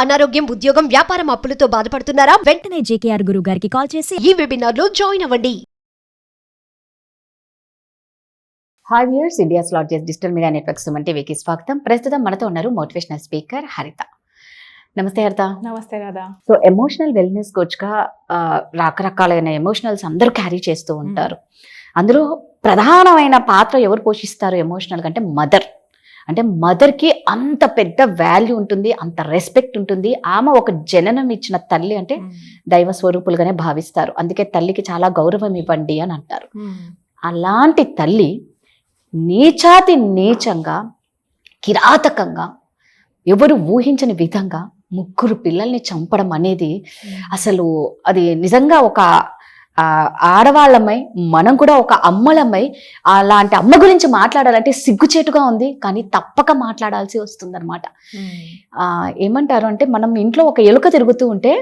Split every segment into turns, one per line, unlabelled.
అనారోగ్యం, ఉద్యోగం, వ్యాపారం అప్పులతో బాధపడుతున్నారా?
వెంటనే జేకేఆర్ గురువు గారికి కాల్ చేసి
ఈ వెబినార్ లో జాయిన్ అవ్వండి.
Hi viewers, India's largest digital media network Suman టీవీకి స్వాగతం. ప్రస్తుతం మనతో ఉన్నారు మోటివేషనల్ స్పీకర్ హరిత. నమస్తే హరిత.
నమస్తే రాధా.
సో ఎమోషనల్ వెల్నెస్ కోచ్గా రకరకాలైన ఎమోషనల్స్ అందరూ క్యారీ చేస్తూ ఉంటారు. అందులో ప్రధానమైన పాత్ర ఎవరు పోషిస్తారు ఎమోషనల్ అంటే మదర్. అంటే మదర్కి అంత పెద్ద వాల్యూ ఉంటుంది, అంత రెస్పెక్ట్ ఉంటుంది. ఆమె ఒక జననం ఇచ్చిన తల్లి అంటే దైవ స్వరూపులుగానే భావిస్తారు. అందుకే తల్లికి చాలా గౌరవం ఇవ్వండి అని అంటారు. అలాంటి తల్లి నీచాతి నీచంగా, కిరాతకంగా, ఎవరు ఊహించని విధంగా 3 పిల్లల్ని చంపడం అనేది అసలు అది నిజంగా ఒక ఆడవాళ్ళమై, మనం కూడా ఒక అమ్మలమై అలాంటి అమ్మ గురించి మాట్లాడాలంటే సిగ్గుచేటుగా ఉంది, కానీ తప్పక మాట్లాడాల్సి వస్తుందన్నమాట. ఏమంటారు అంటే, మనం ఇంట్లో ఒక ఎలుక తిరుగుతూ ఉంటే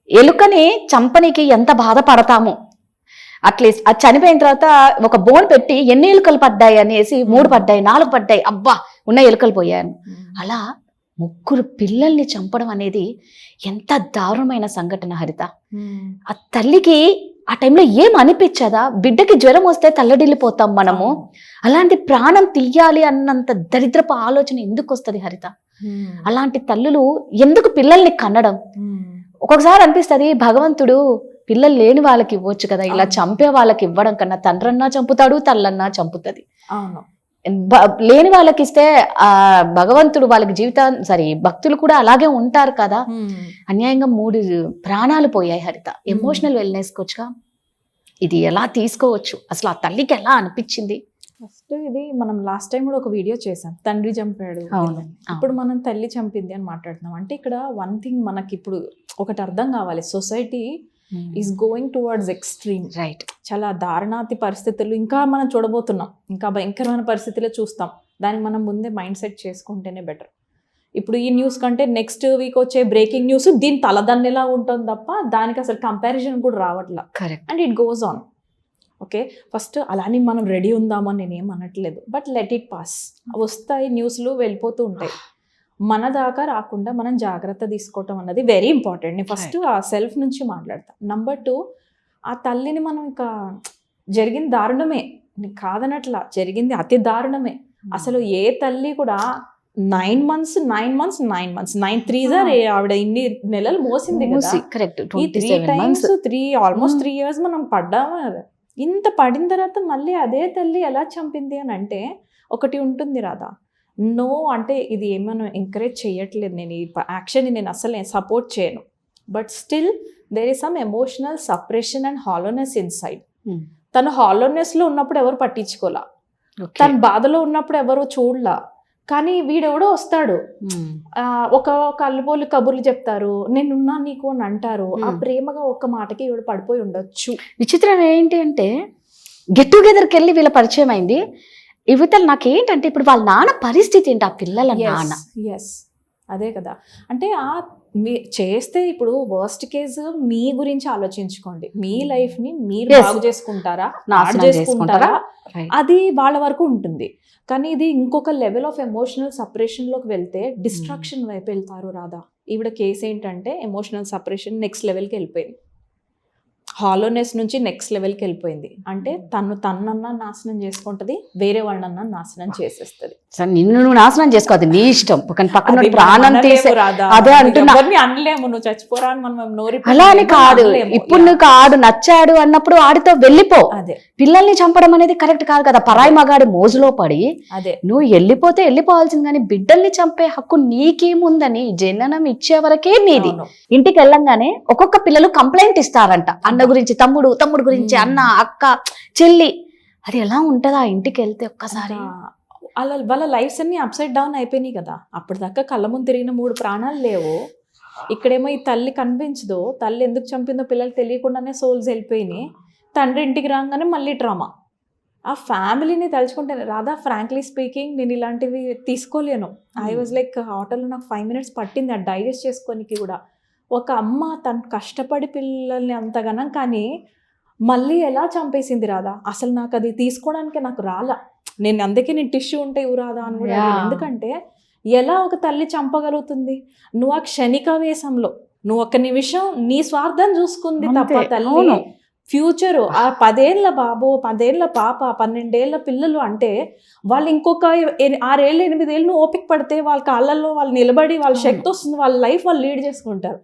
ఎలుకని చంపనీకి ఎంత బాధపడతాము, అట్లీస్ట్ అది చనిపోయిన తర్వాత ఒక బోన్ పెట్టి ఎన్ని ఎలుకలు పడ్డాయి అనేసి 3 పడ్డాయి, 4 పడ్డాయి, అబ్బా ఉన్న ఎలుకలు పోయాను. అలా 3 పిల్లల్ని చంపడం అనేది ఎంత దారుణమైన సంఘటన హరిత. ఆ తల్లికి ఆ టైంలో ఏం అనిపించదా? బిడ్డకి జ్వరం వస్తే తల్లడిల్లిపోతాం మనము. అలాంటి ప్రాణం తీయాలి అన్నంత దరిద్రపు ఆలోచన ఎందుకు వస్తుంది హరిత? అలాంటి తల్లులు ఎందుకు పిల్లల్ని కనడం? ఒక్కొక్కసారి అనిపిస్తుంది, భగవంతుడు పిల్లలు లేని వాళ్ళకి ఇవ్వచ్చు కదా, ఇలా చంపే వాళ్ళకి ఇవ్వడం కన్నా తండ్రన్నా చంపుతాడు, తల్లన్నా చంపుతుంది. లేని వాళ్ళకి ఇస్తే ఆ భగవంతుడు వాళ్ళకి భక్తులు కూడా అలాగే ఉంటారు కదా. అన్యాయంగా 3 ప్రాణాలు పోయాయి హరిత. ఎమోషనల్ వెల్నెస్ కోచ్గా ఇది ఎలా తీసుకోవచ్చు? అసలు ఆ తల్లికి ఎలా అనిపించింది?
ఫస్ట్ ఇది మనం లాస్ట్ టైం కూడా ఒక వీడియో చేసాం, తండ్రి చంపాడు. ఇప్పుడు మనం తల్లి చంపింది అని మాట్లాడుతున్నాం. అంటే ఇక్కడ వన్ థింగ్ మనకి ఇప్పుడు ఒకటి అర్థం కావాలి, society is going towards extreme. Right, చాలా దారుణాతి పరిస్థితులు ఇంకా మనం చూడబోతున్నాం. ఇంకా భయంకరమైన పరిస్థితులే చూస్తాం. దానికి మనం ముందే మైండ్ సెట్ చేసుకుంటేనే బెటర్. ఇప్పుడు ఈ న్యూస్ కంటే నెక్స్ట్ వీక్ వచ్చే బ్రేకింగ్ న్యూస్ దీని తలదన్నెలా ఉంటుంది తప్ప దానికి అసలు కంపారిజన్ కూడా రావట్లా.
Correct.
And it goes on. Okay, first అలానే మనం రెడీ ఉందామని నేనేం అనట్లేదు, బట్ లెట్ ఇట్ పాస్. వస్తాయి న్యూస్లు, వెళ్ళిపోతూ ఉంటాయి. మన దాకా రాకుండా మనం జాగ్రత్త తీసుకోవటం అన్నది వెరీ ఇంపార్టెంట్. నేను ఫస్ట్ ఆ సెల్ఫ్ నుంచి మాట్లాడతాను. నెంబర్ 2, ఆ తల్లిని మనం ఇంకా జరిగింది దారుణమే, కాదనట్లా, జరిగింది అతి దారుణమే. అసలు ఏ తల్లి కూడా 9 months 9 3s ఆవిడ ఇన్ని నెలలు మోసింది కదా.
కరెక్ట్.
ఈ 3 times ఆల్మోస్ట్ 3 years మనం పడ్డాము. ఇంత పడిన తర్వాత మళ్ళీ అదే తల్లి ఎలా చంపింది అని అంటే ఒకటి ఉంటుంది రాదా. నో అంటే ఇది ఏమైనా ఎంకరేజ్ చేయట్లేదు, నేను ఈ యాక్షన్ని నేను అసలు సపోర్ట్ చేయను. But still there is some emotional separation and hollowness inside. తను హాలోనెస్లో ఉన్నప్పుడు ఎవరు పట్టించుకోలా, తన బాధలో ఉన్నప్పుడు ఎవరు చూడలా. కానీ వీడెవడో వస్తాడు, ఒక కళ్ళబోలు కబుర్లు చెప్తారు, నేనున్నా నీకు అని అంటారు. ఆ ప్రేమగా ఒక్క మాటకి వీడు పడిపోయి ఉండొచ్చు.
విచిత్రం ఏంటి అంటే, గెట్ టుగెదర్కి వెళ్ళి వీళ్ళ పరిచయం అయింది. ఇవతలు నాకేంటంటే ఇప్పుడు వాళ్ళ నాన్న పరిస్థితి ఏంటి, ఆ పిల్లల నాన్న.
ఎస్, అదే కదా. అంటే చేస్తే ఇప్పుడు వర్స్ట్ కేసు మీ గురించి ఆలోచించుకోండి. మీ లైఫ్ ని మీరు బాగు చేసుకుంటారా, చేసుకుంటారా, అది వాళ్ళ వరకు ఉంటుంది. కానీ ఇది ఇంకొక లెవెల్ ఆఫ్ ఎమోషనల్ సపరేషన్ లోకి వెళ్తే డిస్ట్రాక్షన్ వైపు వెళ్తారు రాదా. ఈవిడ కేసు ఏంటంటే ఎమోషనల్ సపరేషన్ నెక్స్ట్ లెవెల్కి వెళ్ళిపోయింది. హాలోనెస్ నుంచి నెక్స్ట్ లెవెల్కి వెళ్ళిపోయింది. అంటే తనన్నా నాశనం చేసుకుంటది, వేరే వాళ్ళన్నా నాశనం చేసేస్తుంది.
నిన్ను నువ్వు నాశనం చేసుకోవద్దు, నీ ఇష్టం. పక్కన ప్రాణం తీసే అదే అంటున్నా,
అనలేము. నువ్వు చచ్చిపోరా అని మనం నోరి
అలా అని కాదు. ఇప్పుడు నీకు ఆడు నచ్చాడు అన్నప్పుడు ఆడితో వెళ్ళిపో.
అదే
పిల్లల్ని చంపడం అనేది కరెక్ట్ కాదు కదా. పరాయి మగాడి మోజులో పడి
అదే
నువ్వు వెళ్ళిపోతే వెళ్ళిపోవాల్సింది, కానీ బిడ్డల్ని చంపే హక్కు నీకేముందని జననం ఇచ్చే వరకే నీది. ఇంటికి వెళ్ళంగానే ఒక్కొక్క పిల్లలు కంప్లైంట్ ఇస్తారంట, అన్న గురించి, తమ్ముడు గురించి, అన్న, అక్క, చెల్లి. అది ఎలా ఉంటుందా ఇంటికి వెళ్తే ఒక్కసారి?
అలా వాళ్ళ లైఫ్స్ అన్ని అప్సైడ్ డౌన్ అయిపోయినాయి కదా. అప్పటిదాకా కళ్ళ ముందు తిరిగిన 3 ప్రాణాలు లేవు. ఇక్కడేమో ఈ తల్లి కనిపించదు, తల్లి ఎందుకు చంపిందో పిల్లలు తెలియకుండానే సోల్స్ వెళ్ళిపోయినాయి. తండ్రి ఇంటికి రాగానే మళ్ళీ డ్రామా. ఆ ఫ్యామిలీని తలుచుకుంటే రాదా, ఫ్రాంక్లీ స్పీకింగ్ నేను ఇలాంటివి తీసుకోలేను. ఐ వాజ్ లైక్ ఆటోలో నాకు 5 minutes పట్టింది అది డైజెస్ట్ చేసుకోనికి కూడా. ఒక అమ్మ తను కష్టపడి పిల్లల్ని అంతగానం, కానీ మళ్ళీ ఎలా చంపేసింది రాదా. అసలు నాకు అది తీసుకోవడానికి నాకు రాలా. అందుకే నేను టిష్యూ ఉంటే ఇవ్వరాదా అని కూడా. ఎందుకంటే ఎలా ఒక తల్లి చంపగలుగుతుంది? నువ్వు ఆ క్షణికావేశంలో నువ్వు ఒక నిమిషం నీ స్వార్థం చూసుకుంది తప్ప
అంతే,
తల్లి
అవును.
ఫ్యూచరు ఆ 10 ఏళ్ల బాబు, 10 ఏళ్ల పాప, 12 ఏళ్ల పిల్లలు అంటే వాళ్ళు ఇంకొక 6 ఏళ్ళు 8 ఏళ్ళు ఓపిక పడితే వాళ్ళ కాళ్ళల్లో వాళ్ళు నిలబడి వాళ్ళ శక్తి వస్తుంది, వాళ్ళ లైఫ్ వాళ్ళు లీడ్ చేసుకుంటారు.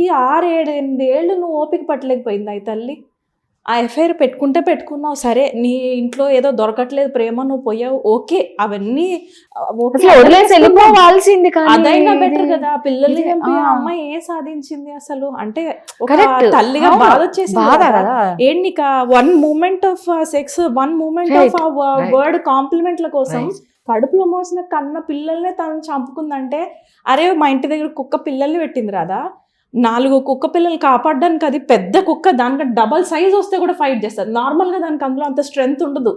ఈ 6, 7, 8 ఏళ్ళు నువ్వు ఓపిక పట్టలేకపోయింది ఈ తల్లి. ఆ ఎఫ్ఐఆర్ పెట్టుకున్నావు సరే, నీ ఇంట్లో ఏదో దొరకట్లేదు ప్రేమ, నువ్వు పోయావు, ఓకే, అవన్నీ ఓకే,
అసలు వదిలేసి వెళ్ళిపోవాల్సింది కానీ
అదైనా బెటర్
ఇది-
కదా. పిల్లల్ని
ఇది-
చంపి ఆ
ఆ.
అమ్మాయి ఏం సాధించింది అసలు? అంటే ఒక
Correct.
తల్లిగా
అవును.
బాధ వచ్చేసింది
బాధ
కదా.
కదా.
ఏంటి one moment of sex, one moment
Right.
Of
Right.
Word కాంప్లిమెంట్ల కోసం
Right.
కడుపులో మోసిన కన్న పిల్లల్నే తను చంపుకుందంటే, అరే మా ఇంటి దగ్గర కుక్క పిల్లల్ని పెట్టింది రాదా, 4 కుక్క పిల్లలు కాపాడడానికి అది పెద్ద కుక్క, దానికంటే డబల్ సైజ్ వస్తే కూడా ఫైట్ చేస్తారు. నార్మల్గా దానికి అందులో అంత స్ట్రెంగ్త్ ఉండదు.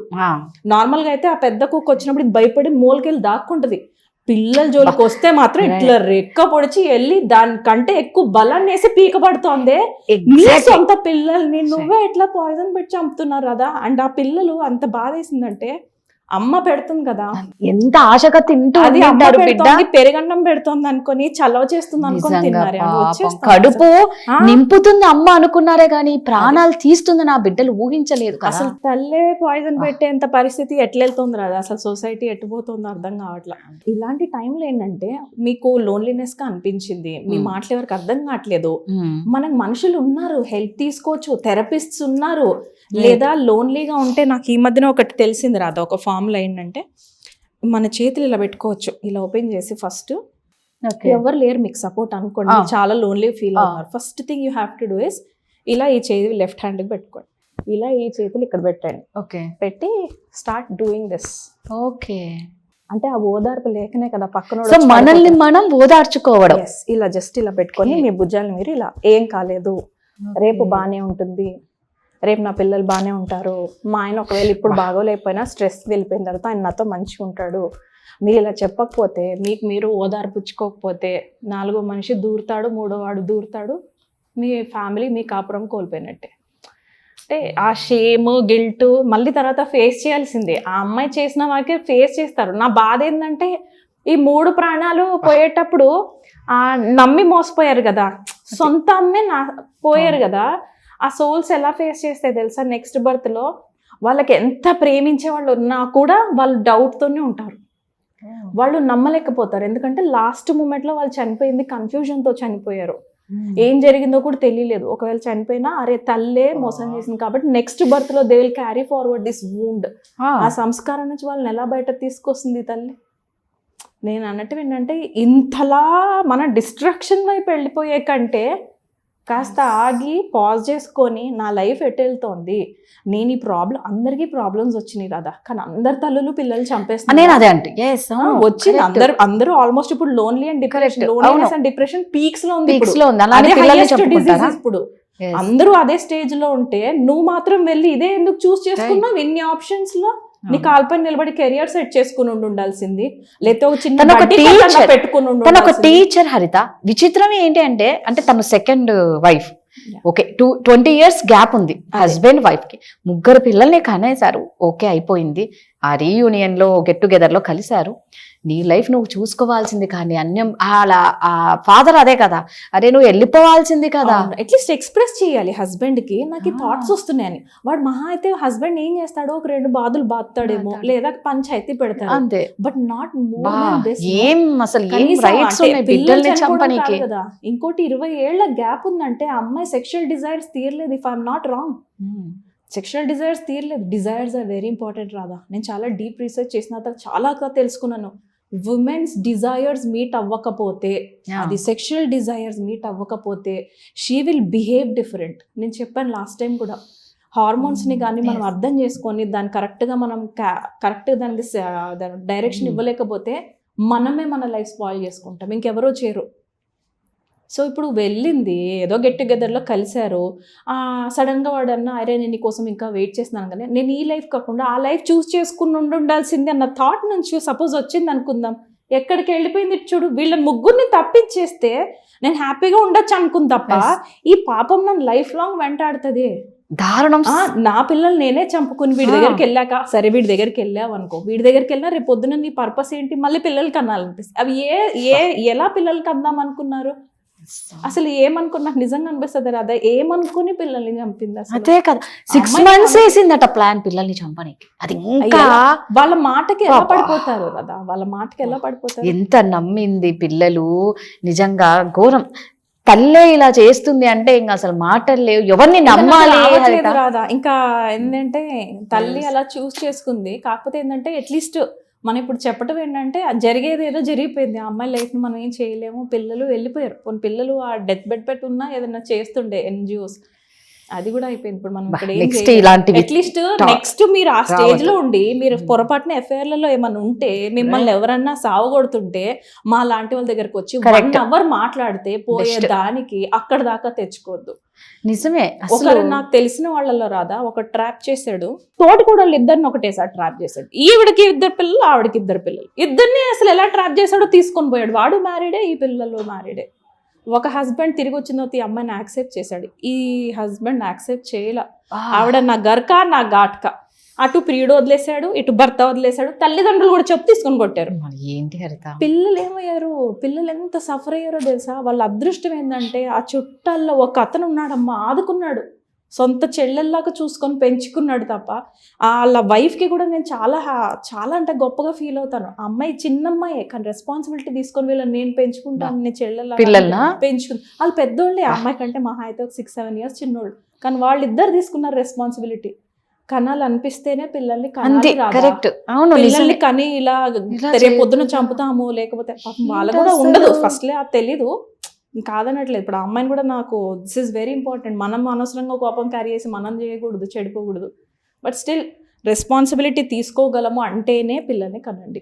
నార్మల్గా అయితే ఆ పెద్ద కుక్క వచ్చినప్పుడు ఇది భయపడి మూలకెళ్ళి దాక్కుంటది. పిల్లల జోలికి వస్తే మాత్రం ఇట్లా రెక్క పొడిచి వెళ్ళి దానికంటే ఎక్కువ బలాన్ని వేసి పీక పడుతోంది. నీ సొంత పిల్లల్ని నువ్వే ఎట్లా పాయిజన్ పెట్టి చంపుతున్నారు కదా. అండ్ ఆ పిల్లలు అంత బాధ వేసిందంటే, అమ్మ పెడుతుంది కదా,
ఎంత ఆశగా తింటూ
అది అమ్మ
ఉంటారు బిడ్డ.
పెడుతోంది, పెరుగన్నం పెడుతోంది అనుకొని చలవ చేస్తుంది అనుకొని
నిజంగా
తిన్నారు. అది
పాపం.
వచ్చేస్తుంది
కడుపు
ఆ.
నింపుతుంది అమ్మ అనుకున్నారే గానీ ప్రాణాలు తీస్తుంది నా బిడ్డలు ఊహించలేదు కదా.
అసలు తల్లే పాయిజన్ పెట్టేంత పరిస్థితి ఎట్లెళ్తుంది రాదు. అసలు సొసైటీ ఎట్టుపోతుందో అర్థం కావట్లా. ఇలాంటి టైంలో ఏంటంటే మీకు లోన్లీనెస్ గా అనిపించింది, మీ మాటలు ఎవరికి అర్థం కావట్లేదు, మనకు మనుషులు ఉన్నారు, హెల్ప్ తీసుకోవచ్చు, థెరపిస్ట్స్ ఉన్నారు. లేదా లోన్లీగా ఉంటే నాకు ఈ మధ్యన ఒకటి తెలిసింది రాదా, ఒక ఫామ్లో ఏంటంటే మన చేతులు ఇలా పెట్టుకోవచ్చు, ఇలా ఓపెన్ చేసి ఫస్ట్ ఎవరు లేరు మీకు సపోర్ట్ అనుకోండి, చాలా లోన్లీ ఫీల్ అవుతున్నారు. First thing you have to do is ఇలా ఈ చేతి లెఫ్ట్ హ్యాండ్కి పెట్టుకోండి, ఇలా ఈ చేతులు ఇక్కడ పెట్టండి,
ఓకే
పెట్టి స్టార్ట్ డూయింగ్ దిస్.
ఓకే.
అంటే ఆ ఓదార్పు లేకనే కదా పక్కన
సో మనల్ని మనం ఓదార్చుకోవడం.
ఇలా జస్ట్ ఇలా పెట్టుకొని మీ భుజాలను మీరు ఇలా, ఏం కాలేదు, రేపు బాగానే ఉంటుంది, రేపు నా పిల్లలు బాగానే ఉంటారు, మా ఆయన ఒకవేళ ఇప్పుడు బాగోలేకపోయినా స్ట్రెస్ వెళ్ళిపోయిన తర్వాత ఆయన నాతో మంచిగా ఉంటాడు. మీరు ఇలా చెప్పకపోతే, మీకు మీరు ఓదార్పుచ్చుకోకపోతే 4వ మనిషి దూరుతాడు, 3వ వాడు దూరుతాడు, మీ ఫ్యామిలీ మీ కాపురం కోల్పోయినట్టే. అంటే ఆ షేమ్ గిల్ట్ మళ్ళీ తర్వాత ఫేస్ చేయాల్సిందే. ఆ అమ్మాయి చేసిన వాకే ఫేస్ చేస్తారు. నా బాధ ఏంటంటే ఈ 3 ప్రాణాలు పోయేటప్పుడు నమ్మి మోసపోయారు కదా, సొంత అమ్మే పోయారు కదా. ఆ సోల్స్ ఎలా ఫేస్ చేస్తాయి తెలుసా, నెక్స్ట్ బర్త్లో వాళ్ళకి ఎంత ప్రేమించే వాళ్ళు ఉన్నా కూడా వాళ్ళు డౌట్తోనే ఉంటారు, వాళ్ళు నమ్మలేకపోతారు. ఎందుకంటే లాస్ట్ మూమెంట్లో వాళ్ళు చనిపోయింది కన్ఫ్యూజన్తో చనిపోయారు, ఏం జరిగిందో కూడా తెలియలేదు. ఒకవేళ చనిపోయినా అరే తల్లే మోసం చేసింది కాబట్టి నెక్స్ట్ బర్త్లో they will carry forward this wound. ఆ సంస్కారం నుంచి వాళ్ళని ఎలా బయట తీసుకొస్తుంది తల్లి. నేను అన్నట్టు ఏంటంటే, ఇంతలా మన డిస్ట్రక్షన్ వైపు వెళ్ళిపోయే కంటే కాస్త ఆగి పాజ్ చేసుకొని నా లైఫ్ ఎటు వెళ్తోంది, నేను ఈ ప్రాబ్లం, అందరికీ ప్రాబ్లమ్స్ వచ్చినాయి కదా, కానీ అందరు తల్లులు పిల్లలు చంపేస్తున్నారు.
నేను అదే అంటే
వచ్చింది అందరూ ఆల్మోస్ట్ ఇప్పుడు lonely and depression, loneliness and depression peaks లో ఉంది
Peaks లో ఉంది.
ఇప్పుడు.
అలానే
అదే
పిల్లల్ని
highest
చంపుకుంటారా?
disease ఇప్పుడు. అందరూ అదే స్టేజ్ లో ఉంటే నువ్వు మాత్రం వెళ్ళి ఇదే ఎందుకు చూస్ చేసుకున్నావు? ఇన్ని ఆప్షన్స్ లో నీ కాల్పై నిలబడి కెరియర్ సెట్ చేసుకుని ఉండాల్సింది, లేకపోతే ఒక చిన్న పెట్టుకుని
తను ఒక టీచర్. హరిత, విచిత్రం ఏంటి అంటే తను second wife, okay, 20 years gap ఉంది హస్బెండ్ వైఫ్ కి, 3 పిల్లల్ని కనేశారు, ఓకే అయిపోయింది. ఆ రీయూనియన్ లో గెట్ టుగెదర్ లో కలిశారు. నీ లైఫ్ నువ్వు చూసుకోవాల్సింది కానీ అన్యం అలా ఆ ఫాదర్ అదే కదా, అరే నువ్వు వెళ్ళిపోవాల్సింది కదా.
అట్లీస్ట్ ఎక్స్ప్రెస్ చేయాలి హస్బెండ్ కి, నాకు ఈ థాట్స్ వస్తున్నాయని. వాడు మహా అయితే హస్బెండ్ ఏం చేస్తాడో ఒక 2 బాధలు బాగుతాడేమో, లేదా పంచాయతీ పెడతాడు
అంతే.
బట్ నాట్ మోర్
ఏం అసలు ఏం రైట్స్ ఉన్నాయి బిడ్డల్ని చంపనీకి
కదా. ఇంకోటి 20 ఏళ్ల గ్యాప్ ఉందంటే ఆ అమ్మాయి సెక్షువల్ డిజైర్స్ తీరలేదు. If I'm not wrong, sexual desires తీరలేదు. డిజైర్స్ ఆర్ వెరీ ఇంపార్టెంట్ రాదా. నేను చాలా డీప్ రీసెర్చ్ చేసిన తర్వాత చాలా తెలుసుకున్నాను. ఉమెన్స్ డిజైర్స్ మీట్ అవ్వకపోతే, అది సెక్షువల్ డిజైర్స్ మీట్ అవ్వకపోతే షీ విల్ బిహేవ్ డిఫరెంట్. నేను చెప్పాను లాస్ట్ టైం కూడా, హార్మోన్స్ని కానీ మనం అర్థం చేసుకొని దాన్ని కరెక్ట్గా మనం కరెక్ట్గా దానికి డైరెక్షన్ ఇవ్వలేకపోతే మనమే మన లైఫ్ స్పాయిల్ చేసుకుంటాం, ఇంకెవరో చేయరు. సో ఇప్పుడు వెళ్ళింది ఏదో గెట్ టుగెదర్లో కలిశారు, సడన్గా వాడన్నా అరే నేను నీకోసం ఇంకా వెయిట్ చేస్తున్నాను, కానీ నేను ఈ లైఫ్ కాకుండా ఆ లైఫ్ చూస్ చేసుకుని ఉండాల్సింది అన్న థాట్ నుంచి సపోజ్ వచ్చింది అనుకుందాం, ఎక్కడికి వెళ్ళిపోయింది చూడు. వీళ్ళని 3 తప్పించేస్తే నేను హ్యాపీగా ఉండొచ్చు అనుకుంది తప్ప ఈ పాపం నన్ను లైఫ్ లాంగ్ వెంటాడుతుంది.
దారుణం.
నా పిల్లలు నేనే చంపుకుని వీడి దగ్గరికి వెళ్ళాక, సరే వీడి దగ్గరికి వెళ్ళావు అనుకో, వీడి దగ్గరికి వెళ్ళినా రేపు పొద్దున నీ పర్పస్ ఏంటి, మళ్ళీ పిల్లలకి అనాలనిపిస్తుంది. అవి ఎలా పిల్లలకి అందాం అనుకున్నారు, అసలు ఏమనుకున్నా నిజంగా అనిపిస్తుంది రాదా, ఏమనుకుని పిల్లల్ని చంపింది అసలు.
అదే కదా 6 months వేసిందట ప్లాన్ పిల్లల్ని చంపడానికి. అది ఇంకా
వాళ్ళ మాటకి ఎలా పడిపోతారు కదా, వాళ్ళ మాటకి ఎలా పడిపోతారు.
ఎంత నమ్మింది పిల్లలు, నిజంగా ఘోరం. తల్లే ఇలా చేస్తుంది అంటే ఇంకా అసలు మాటలు లేవు, ఎవరిని నమ్మాలి
రాదా. ఇంకా ఏంటంటే తల్లి అలా చూస్ చేసుకుంది, కాకపోతే ఏంటంటే అట్లీస్ట్ మనం ఇప్పుడు చెప్పడం ఏంటంటే జరిగేది ఏదో జరిగిపోయింది, ఆ అమ్మాయి లైఫ్ ని మనం ఏం చేయలేము, పిల్లలు వెళ్ళిపోయారు. కొన్ని పిల్లలు ఆ డెత్ బెడ్ పెట్టున్నా ఏదైనా చేస్తుండే NGOs, అది కూడా అయిపోయింది. ఇప్పుడు మనం అట్లీస్ట్ నెక్స్ట్ మీరు ఆ స్టేజ్ లో ఉండి మీరు పొరపాటున ఎఫ్ఐఆర్లలో ఏమైనా ఉంటే, మిమ్మల్ని ఎవరన్నా సావగొడుతుంటే మా లాంటి వాళ్ళ దగ్గరకు వచ్చి 1 hour మాట్లాడితే పోయే దానికి అక్కడ దాకా తెచ్చుకోవద్దు.
నిజమే.
ఒకరు నాకు తెలిసిన వాళ్ళలో రాదా ఒక ట్రాప్ చేశాడు, తోటి కూడా ఇద్దరిని ఒకటేసారి ట్రాప్ చేశాడు. ఈవిడికి 2 పిల్లలు, ఆవిడకి 2 పిల్లలు, ఇద్దరిని అసలు ఎలా ట్రాప్ చేశాడో తీసుకొని పోయాడు. వాడు మ్యారీడే, ఈ పిల్లలు మ్యారీడే. ఒక హస్బెండ్ తిరిగి వచ్చిన తర్వాత ఈ అమ్మాయిని యాక్సెప్ట్ చేశాడు, ఈ హస్బెండ్ యాక్సెప్ట్ చేయలే. ఆవిడ నా గర్కా నా ఘాట్కా, అటు ప్రియుడు వదిలేశాడు, ఇటు భర్త వదిలేశాడు, తల్లిదండ్రులు కూడా చెప్పు తీసుకొని కొట్టారు.
ఏంటి హరిత,
పిల్లలు ఏమయ్యారు, పిల్లలు ఎంత సఫర్ అయ్యారో తెలుసా. వాళ్ళ అదృష్టం ఏంటంటే ఆ చుట్టాల్లో ఒక అతను ఉన్నాడమ్మా, ఆదుకున్నాడు, సొంత చెల్లెల్లాగా చూసుకొని పెంచుకున్నాడు తప్ప. వాళ్ళ వైఫ్కి కూడా నేను చాలా అంటే గొప్పగా ఫీల్ అవుతాను. ఆ అమ్మాయి చిన్నమ్మాయే కానీ రెస్పాన్సిబిలిటీ తీసుకొని వీళ్ళని నేను పెంచుకుంటాను, నేను చెల్లెల్లా పెంచుకుని. వాళ్ళు పెద్దోళ్ళే, ఆ అమ్మాయి కంటే మహా అయితే ఒక 6-7 years చిన్నోళ్ళు, కానీ వాళ్ళిద్దరు తీసుకున్నారు రెస్పాన్సిబిలిటీ. కనాలి అనిపిస్తేనే పిల్లల్ని పిల్లల్ని కని ఇలా రేపు పొద్దున చంపుతాము, లేకపోతే వాళ్ళకు కూడా ఉండదు ఫస్ట్లే అది తెలీదు, కాదనట్లేదు. ఇప్పుడు ఆ అమ్మాయిని కూడా నాకు దిస్ ఈజ్ వెరీ ఇంపార్టెంట్, మనం అనవసరంగా కోపం క్యారీ చేసి మనం చేయకూడదు, చెడిపోకూడదు. బట్ స్టిల్ రెస్పాన్సిబిలిటీ తీసుకోగలము అంటేనే పిల్లల్ని కనండి.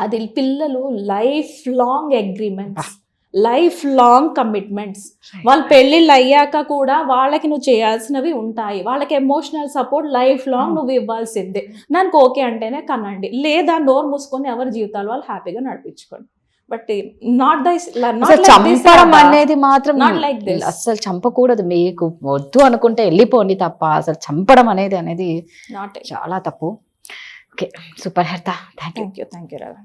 అది పిల్లలు life long agreements, life long commitments. వాళ్ళ పెళ్ళిళ్ళు అయ్యాక కూడా వాళ్ళకి నువ్వు చేయాల్సినవి ఉంటాయి, వాళ్ళకి ఎమోషనల్ సపోర్ట్ లైఫ్ లాంగ్ నువ్వు ఇవ్వాల్సిందే. దానికి ఓకే అంటేనే కనండి, లేదా నోరు మూసుకొని ఎవరి జీవితాలు వాళ్ళు హ్యాపీగా నడిపించుకోండి. బట్
చంపడం అనేది మాత్రం అసలు చంపకూడదు, మీకు వద్దు అనుకుంటే వెళ్ళిపోండి తప్ప అసలు చంపడం అనేది చాలా తప్పు. ఓకే, సూపర్ హరిత, థ్యాంక్ యూ
రాధా.